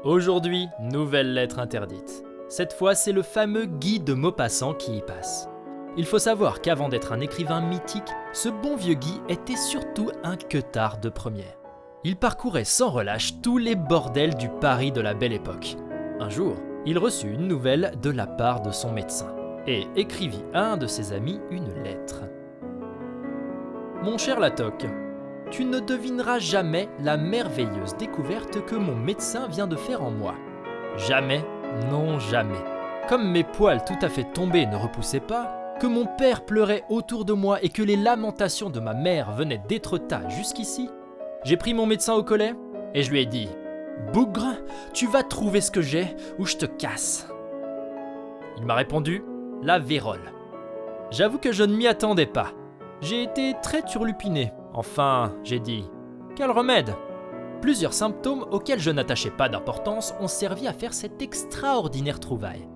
Aujourd'hui, nouvelle lettre interdite. Cette fois, c'est le fameux Guy de Maupassant qui y passe. Il faut savoir qu'avant d'être un écrivain mythique, ce bon vieux Guy était surtout un queutard de première. Il parcourait sans relâche tous les bordels du Paris de la Belle Époque. Un jour, il reçut une nouvelle de la part de son médecin et écrivit à un de ses amis une lettre. « Mon cher Latoc, tu ne devineras jamais la merveilleuse découverte que mon médecin vient de faire en moi. Jamais, non jamais. Comme mes poils tout à fait tombés ne repoussaient pas, que mon père pleurait autour de moi et que les lamentations de ma mère venaient d'Étretat jusqu'ici, j'ai pris mon médecin au collet et je lui ai dit « Bougre, tu vas trouver ce que j'ai ou je te casse !» Il m'a répondu « La vérole ». J'avoue que je ne m'y attendais pas. J'ai été très turlupiné. Enfin, j'ai dit « Quel remède ?» Plusieurs symptômes auxquels je n'attachais pas d'importance ont servi à faire cette extraordinaire trouvaille.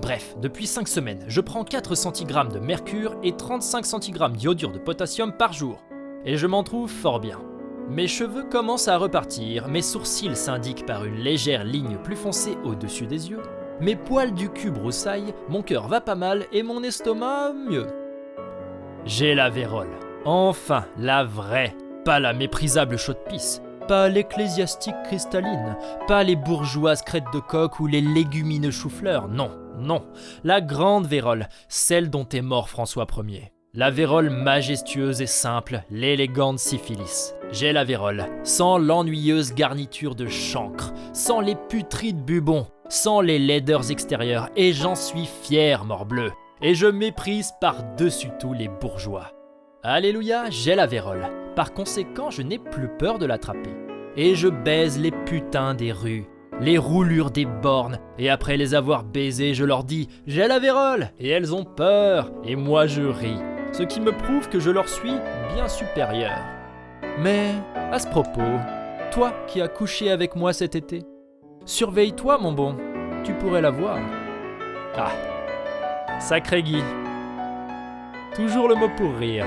Bref, depuis 5 semaines, je prends 4 cg de mercure et 35 cg d'iodure de potassium par jour. Et je m'en trouve fort bien. Mes cheveux commencent à repartir, mes sourcils s'indiquent par une légère ligne plus foncée au-dessus des yeux, mes poils du cul broussaillent, mon cœur va pas mal et mon estomac mieux. J'ai la vérole. Enfin, la vraie. Pas la méprisable chaude-pisse. Pas l'ecclésiastique cristalline. Pas les bourgeoises crêtes de coq ou les légumineux choux-fleurs. Non, non. La grande vérole, celle dont est mort François Ier. La vérole majestueuse et simple, l'élégante syphilis. J'ai la vérole, sans l'ennuyeuse garniture de chancre, sans les putrides bubons, sans les laideurs extérieures, et j'en suis fier, morbleu. Et je méprise par-dessus tout les bourgeois. Alléluia, j'ai la vérole. Par conséquent, je n'ai plus peur de l'attraper. Et je baise les putains des rues, les roulures des bornes, et après les avoir baisées, je leur dis « J'ai la vérole !» Et elles ont peur, et moi je ris, ce qui me prouve que je leur suis bien supérieur. Mais, à ce propos, toi qui as couché avec moi cet été, surveille-toi mon bon, tu pourrais la voir. Ah, sacré Guy. Toujours le mot pour rire.